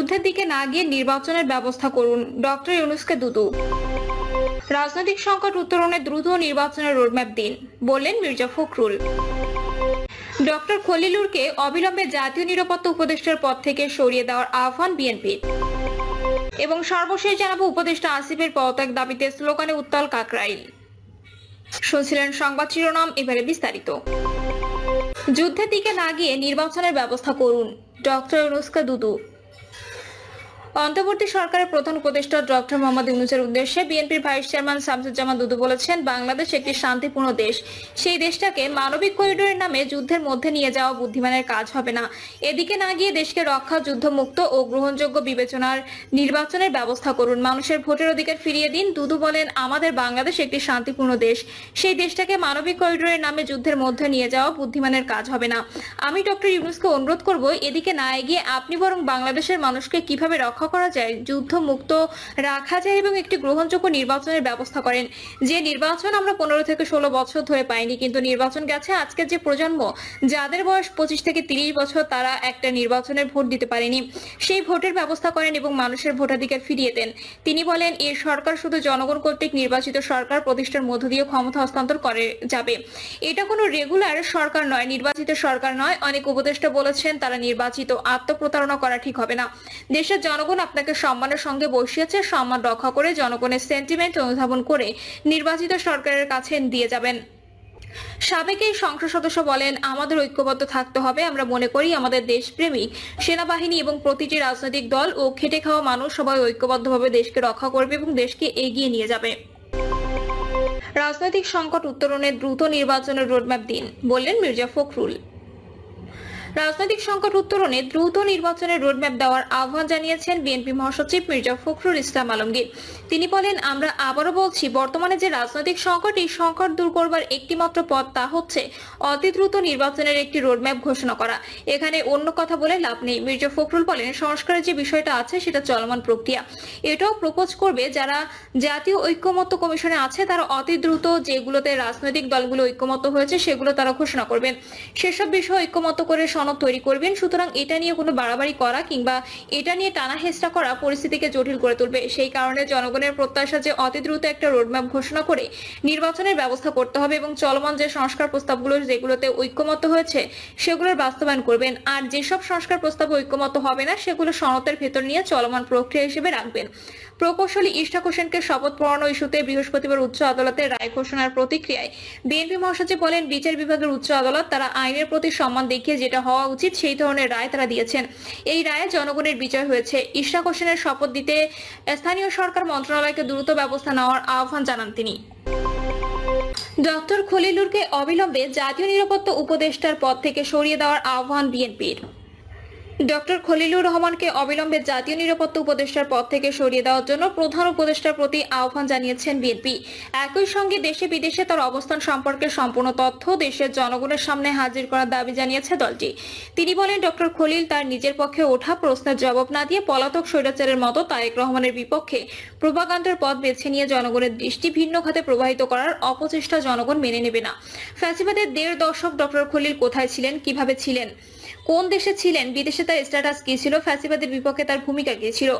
যুদ্ধের দিকে না গিয়ে নির্বাচনের ব্যবস্থা করুন, ডক্টর ইউনূসকে দুদু। রাজনৈতিক সংকট উত্তরণে দ্রুত নির্বাচনের রোডম্যাপ দিন, বললেন মির্জা ফখরুল। ডক্টর খলিলুরকে অবিলম্বে জাতীয় নিরাপত্তা উপদেষ্টার পদ থেকে সরিয়ে দেওয়ার আহ্বান বিএনপির। এবং সর্বশেষ জানাবো উপদেষ্টা আসিফের পদত্যাগ দাবিতে স্লোগানে উত্তাল কাকরাইল। শুনছিলেন সংবাদ শিরোনাম, এবারে বিস্তারিত। যুদ্ধের দিকে না গিয়ে নির্বাচনের ব্যবস্থা করুন, ডক্টর ইউনূসকে দুদু। অন্তর্বর্তী সরকারের প্রধান উপদেষ্টা ডক্টর মোহাম্মদ ইউনূসের উদ্দেশ্যে বিএনপির ভাইস চেয়ারম্যান শামসুজ্জামান দুদু বলেছেন, বাংলাদেশ একটি শান্তিপূর্ণ দেশ। সেই দেশটাকে মানবিক করিডোরের নামে যুদ্ধের মধ্যে নিয়ে যাওয়া বুদ্ধিমানের কাজ হবে না। এদিকে না গিয়ে দেশকে রক্ষা, যুদ্ধমুক্ত ও গ্রহণযোগ্য বিবেচনার নির্বাচনের ব্যবস্থা করুন, মানুষের ভোটের অধিকার ফিরিয়ে দিন। দুদু বলেন, আমাদের বাংলাদেশ একটি শান্তিপূর্ণ দেশ। সেই দেশটাকে মানবিক করিডোরের নামে যুদ্ধের মধ্যে নিয়ে যাওয়া বুদ্ধিমানের কাজ হবে না। আমি ডক্টর ইউনূসকে অনুরোধ করব, এদিকে না এগিয়ে আপনি বরং বাংলাদেশের মানুষকে কিভাবে রক্ষা করা যায়, যুদ্ধ মুক্ত রাখা যায় এবং একটি গ্রহণযোগ্য নির্বাচনের ব্যবস্থা করেন। যে নির্বাচন আমরা 15 থেকে 16 বছর ধরে পাইনি, কিন্তু নির্বাচন গেছে। আজকের যে প্রজন্ম, যাদের বয়স 25 থেকে 30 বছর, তারা একটা নির্বাচনের ভোট দিতে পারেনি। সেই ভোটের ব্যবস্থা করেন এবং মানুষের ভোটাধিকার ফিরিয়ে দেন। তিনি বলেন, এই সরকার শুধু জনগণ কর্তৃক নির্বাচিত সরকার প্রতিষ্ঠার মধ্য দিয়ে ক্ষমতা হস্তান্তর করে যাবে। এটা কোনো রেগুলার সরকার নয়, নির্বাচিত সরকার নয়। অনেক উপদেষ্টা বলেছেন তারা নির্বাচিত। আত্মপ্রতারণা করা ঠিক হবে না। দেশের জনগণ আপনাকে সম্মানের সঙ্গে বসিয়েছে, সম্মান রক্ষা করে জনগণের সেন্টিমেন্ট অনুধাবন করে নির্বাচিত সরকারের কাছে দিয়ে যাবেন। সাবেক এই সংসদ সদস্য বলেন, আমাদের ঐক্যবদ্ধ থাকতে হবে। আমরা মনে করি আমাদের দেশপ্রেমী সেনাবাহিনী এবং প্রতিটি রাজনৈতিক দল ও খেটে খাওয়া মানুষ সবাই ঐক্যবদ্ধভাবে দেশকে রক্ষা করবে এবং দেশকে এগিয়ে নিয়ে যাবে। রাজনৈতিক সংকট উত্তরণে দ্রুত নির্বাচনের রোডম্যাপ দিন, বললেন মির্জা ফখরুল। রাজনৈতিক সংকট উত্তরণে দ্রুত নির্বাচনের রোডম্যাপ দেওয়ার আহ্বান জানিয়েছেন বিএনপি মহাসচিব মির্জা ফখরুল ইসলাম আলমগীর। তিনি বলেন, আমরা আবারও বলছি, বর্তমানে যে রাজনৈতিক সংকট, এই সংকট দূর করবার একটিমাত্র পথ, তা হচ্ছে অতি দ্রুত নির্বাচনের একটি রোডম্যাপ ঘোষণা করা। এখানে অন্য কথা বলে লাভ নেই। মির্জা ফখরুল বলেন, সংস্কারের যে বিষয়টা আছে সেটা চলমান প্রক্রিয়া। এটাও প্রপোজ করবে যারা জাতীয় ঐক্যমত্য কমিশনে আছে, তারা অতি দ্রুত যেগুলোতে রাজনৈতিক দলগুলো ঐক্যমত্য হয়েছে সেগুলো তারা ঘোষণা করবেন। সেসব বিষয় ঐক্যমত্য করে সনদ তৈরি করবেন। সুতরাং এটা নিয়ে কোনো বাড়াবাড়ি করা কিংবা এটা নিয়ে টানা হেঁচড়া করা পরিস্থিতিকে জটিল করে তুলবে। সেই কারণে জনগণের প্রত্যাশা যে অতি দ্রুত একটা রোডম্যাপ ঘোষণা করে নির্বাচনের ব্যবস্থা করতে হবে এবং চলমান যে সংস্কার প্রস্তাবগুলো যেগুলোতে ঐক্যমত্য হয়েছে সেগুলোর বাস্তবায়ন করবেন। আর যেসব সংস্কার প্রস্তাবে ঐক্যমত্য হবে না সেগুলো সনদের ভেতর নিয়ে চলমান প্রক্রিয়া হিসেবে রাখবেন। প্রকৌশলী ইশরাক হোসেনকে শপথ পড়ানো ইস্যুতে বৃহস্পতিবার উচ্চ আদালতের রায় ঘোষণার প্রতিক্রিয়ায় বিএনপি মহাসচিব বলেন, বিচার বিভাগের উচ্চ আদালত তারা আইনের প্রতি সম্মান দেখিয়ে যেটা হওয়া উচিত সেই ধরনের রায় তারা দিয়েছেন। এই রায়ে জনগণের বিচার হয়েছে। ইশরাক হোসেনের শপথ দিতে স্থানীয় সরকার মন্ত্রণালয়কে দ্রুত ব্যবস্থা নেওয়ার আহ্বান জানান তিনি। ডক্টর খলিলুরকে অবিলম্বে জাতীয় নিরাপত্তা উপদেষ্টার পদ থেকে সরিয়ে দেওয়ার আহ্বান বিএনপির। ডক্টর খলিলুর রহমানকে অবিলম্বে জাতীয় নিরাপত্তা উপদেষ্টার পদ থেকে সরিয়ে দেওয়ার জন্য প্রধান উপদেষ্টার প্রতি আহ্বান জানিয়েছেন বিএনপি। একই সঙ্গে দেশে বিদেশে তার অবস্থান সম্পর্কে সম্পূর্ণ তথ্য দেশের জনগণের সামনে হাজির করার দাবি জানিয়েছে দলটি। তিনি বলেন, ডক্টর খলিল তার নিজের পক্ষে ওঠা প্রশ্নের জবাব না দিয়ে পলাতক স্বৈরাচারের মতো তারেক রহমানের বিপক্ষে প্রোপাগান্ডার পথ বেছে নিয়ে জনগণের দৃষ্টি ভিন্ন খাতে প্রবাহিত করার অপচেষ্টা জনগণ মেনে নেবে না। ফ্যাসিবাদের 1.5 দশক ডক্টর খলিল কোথায় ছিলেন, কিভাবে ছিলেন, কোন দেশে ছিলেন, বিদেশে তার স্ট্যাটাস কি ছিল, ফ্যাসিবাদের বিপক্ষে তার ভূমিকা কি ছিল?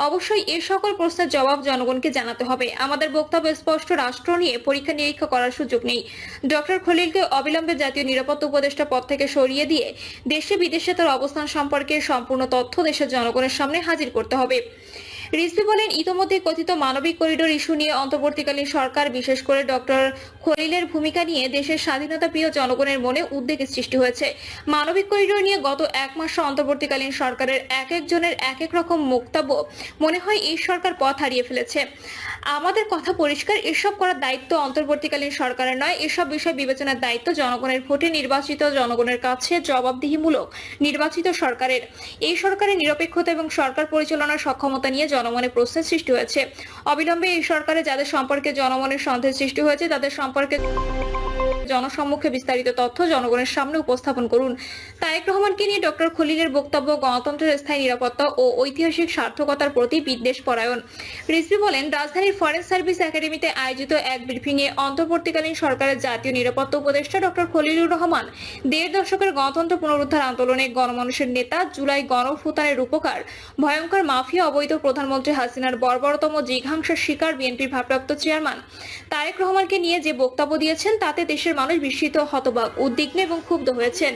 অবশ্যই এই সকল প্রশ্নের জবাব জনগণকে জানাতে হবে। আমাদের বক্তব্য স্পষ্ট, রাষ্ট্র নিয়ে পরীক্ষা নিরীক্ষা করার সুযোগ নেই। ডক্টর খলিলকে অবিলম্বে জাতীয় নিরাপত্তা উপদেষ্টা পদ থেকে সরিয়ে দিয়ে দেশে বিদেশে তার অবস্থান সম্পর্কে সম্পূর্ণ তথ্য দেশের জনগণের সামনে হাজির করতে হবে। রিজভী বলেন, ইতোমধ্যে কথিত মানবিক করিডোর ইস্যু নিয়ে অন্তর্বর্তীকালীন সরকার, বিশেষ করে ডক্টর খলিলের ভূমিকা নিয়ে দেশের স্বাধীনতা প্রিয় জনগণের মনে উদ্বেগের সৃষ্টি হয়েছে। মানবিক করিডোর নিয়ে গত 1 মাস অন্তর্বর্তীকালীন সরকারের এক একজনের এক এক রকম বক্তব্য। মনে হয় এই সরকার পথ হারিয়ে ফেলেছে। আমাদের কথা পরিষ্কার, এসব করার দায়িত্ব অন্তর্বর্তীকালীন সরকারের নয়। এসব বিষয় বিবেচনার দায়িত্ব জনগণের ভোটে নির্বাচিত জনগণের কাছে জবাবদিহিমূলক নির্বাচিত সরকারের। এই সরকারের নিরপেক্ষতা এবং সরকার পরিচালনার সক্ষমতা নিয়ে জনমনে প্রশ্নের সৃষ্টি হয়েছে। অবিলম্বে এই সরকারে যাদের সম্পর্কে জনমনের সন্দেহের সৃষ্টি হয়েছে তাদের সম্পর্কে জনসম্মুখে বিস্তারিত তথ্য জনগণের সামনে উপস্থাপন করুন। তারেক রহমানকে নিয়ে ডক্টর খলিলের বক্তব্য গণতন্ত্রের স্থায়ী নিরাপত্তা ও ঐতিহাসিক সার্থকতার প্রতি বিদ্বেষ পরায়ণ। রিজভী বলেন, রাজধানীর ফরেন সার্ভিস একাডেমিতে আয়োজিত এক ব্রিফিংয়ে অন্তর্বর্তীকালীন সরকারের জাতীয় নিরাপত্তা উপদেষ্টা ডক্টর খলিলুর রহমান ১.৫ দশকের গণতন্ত্র পুনরুদ্ধার আন্দোলনে গণমানুষের নেতা, জুলাই গণঅভ্যুত্থানের রূপকার, ভয়ঙ্কর মাফিয়া অবৈধ প্রধানমন্ত্রী হাসিনার বর্বরতম জিঘাংসার শিকার বিএনপির ভারপ্রাপ্ত চেয়ারম্যান তারেক রহমানকে নিয়ে যে বক্তব্য দিয়েছেন তাতে দেশের মানুষ বিস্মিত, হতবাক, উদ্বিগ্ন এবং ক্ষুব্ধ হয়েছেন।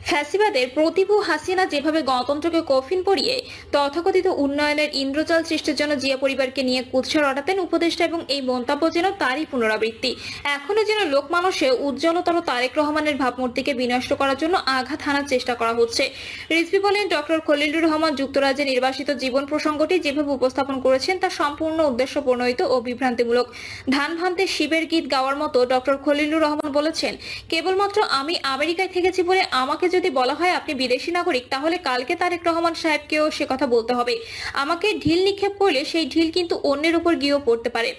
ফ্যাসিবাদের প্রতিভু হাসিনা যেভাবে গণতন্ত্রকে কফিন পরিয়ে তথাকথিত উন্নয়নের ইন্দ্রজাল সৃষ্টির জন্য জিয়া পরিবারকে নিয়ে কুৎসা রটাতেন উপদেষ্টা, এবং এই মন্তব্য যেন তারই পুনরাবৃত্তি। এখনো যেন লোকমানসে উজ্জ্বলতর তারেক রহমানের ভাবমূর্তিকে বিনষ্ট করার জন্য আঘাত হানার চেষ্টা করা হচ্ছে। রিজভী বলেন, ডক্টর খলিলুর রহমান যুক্তরাজ্যে নির্বাসিত জীবন প্রসঙ্গটি যেভাবে উপস্থাপন করেছেন তা সম্পূর্ণ উদ্দেশ্য প্রণোদিত ও বিভ্রান্তিমূলক। ধান ভান্তে শিবের গীত গাওয়ার মতো ডক্টর খলিলুর রহমান বলেছেন, কেবলমাত্র আমি আমেরিকায় থেকেছি বলে আমাকে যদি বলা হয় আপনি বিদেশি নাগরিক, তাহলে কালকে তারেক রহমান সাহেবকেও সে কথা বলতে হবে। আমাকে ঢিল নিক্ষেপ করলে সেই ঢিল কিন্তু অন্যের উপর গিয়েও পড়তে পারে।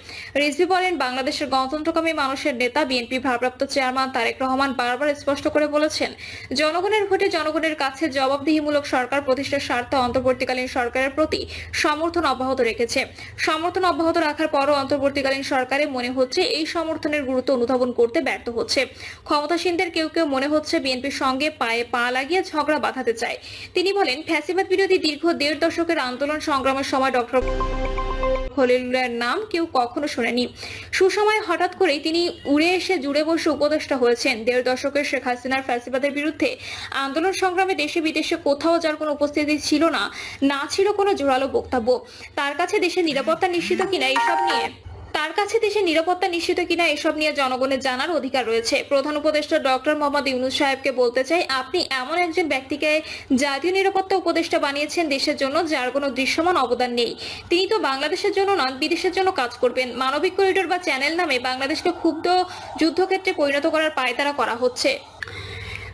রিজভী বলেন, বাংলাদেশের গণতন্ত্রকামী মানুষের নেতা, বিএনপি ভারপ্রাপ্ত চেয়ারম্যান তারেক রহমান বারবার স্পষ্ট করে বলেছেন, জনগণের ভোটে জনগণের কাছে জবাবদিহিমূলক সরকার প্রতিষ্ঠার স্বার্থে অন্তর্বর্তীকালীন সরকারের প্রতি সমর্থন অব্যাহত রেখেছে। সমর্থন অব্যাহত রাখার পরও অন্তর্বর্তীকালীন সরকারে মনে হচ্ছে এই সমর্থনের গুরুত্ব অনুধাবন করতে ব্যর্থ হচ্ছে। ক্ষমতাসীনদের কেউ কেউ মনে হচ্ছে বিএনপির সঙ্গে পায়ে পা লাগিয়ে ঝগড়া বাঁধাতে চায়। তিনি বলেন, ফ্যাসিবাদ বিরোধী দীর্ঘ ১.৫ দশকের আন্দোলন সংগ্রামের সময় ডক্টর খলিলুরের নাম কেউ কখনো শোনেনি। সুসময় হঠাৎ করেই তিনি উড়ে এসে জুড়ে বসে উপদেষ্টা হয়েছেন। ১.৫ দশকের শেখ হাসিনার ফ্যাসিবাদের বিরুদ্ধে আন্দোলন সংগ্রামে দেশে বিদেশে কোথাও যার কোনো উপস্থিতি ছিল না, না ছিল কোনো জোরালো বক্তব্য। তার কাছে দেশের নিরাপত্তা নিশ্চিত কিনা এসব নিয়ে জনগণের জানার অধিকার রয়েছে। প্রধান উপদেষ্টা ডক্টর মোহাম্মদ ইউনূস সাহেবকে বলতে চাই, আপনি এমন একজন ব্যক্তিকে জাতীয় নিরাপত্তা উপদেষ্টা বানিয়েছেন দেশের জন্য যার কোনো দৃশ্যমান অবদান নেই। তিনি তো বাংলাদেশের জন্য নন, বিদেশের জন্য কাজ করবেন। মানবিক করিডোর বা চ্যানেল নামে বাংলাদেশকে ক্ষুব্ধ যুদ্ধক্ষেত্রে পরিণত করার পায়তারা করা হচ্ছে।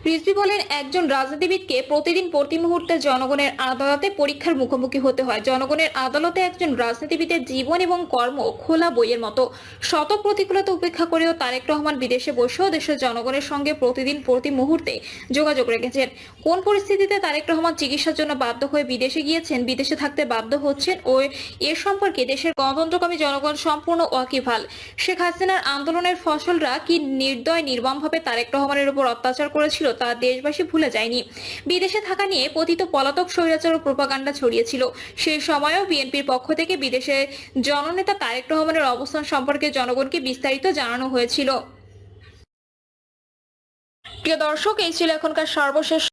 রিজভী বলেন, একজন রাজনীতিবিদকে প্রতিদিন প্রতি মুহূর্তে জনগণের আদালতে পরীক্ষার মুখোমুখি হতে হয়। জনগণের আদালতে একজন রাজনীতিবিদের জীবন এবং কর্ম খোলা বইয়ের মতো। শত প্রতিকূলতা উপেক্ষা করেও তারেক রহমান বিদেশে বসেও দেশের জনগণের সঙ্গে প্রতিদিন প্রতি মুহূর্তে যোগাযোগ রেখেছেন। কোন পরিস্থিতিতে তারেক রহমান চিকিৎসার জন্য বাধ্য হয়ে বিদেশে গিয়েছেন, বিদেশে থাকতে বাধ্য হচ্ছেন ও এর সম্পর্কে দেশের গণতন্ত্রকামী জনগণ সম্পূর্ণ ওয়াকিবহাল। শেখ হাসিনার আন্দোলনের ফসলরা কি নির্দয় নির্মমভাবে তারেক রহমানের উপর অত্যাচার করেছিল তা দেশবাসী ভুলে যায়নি। বিদেশে থাকা নিয়ে পতিত পলাতক স্বৈরাচার ও প্রোপাগান্ডা ছড়িয়েছিল। সেই সময়ও বিএনপির পক্ষ থেকে বিদেশে জননেতা তারেক রহমানের অবস্থান সম্পর্কে জনগণকে বিস্তারিত জানানো হয়েছিল। প্রিয় দর্শক, এই ছিল এখনকার সর্বশেষ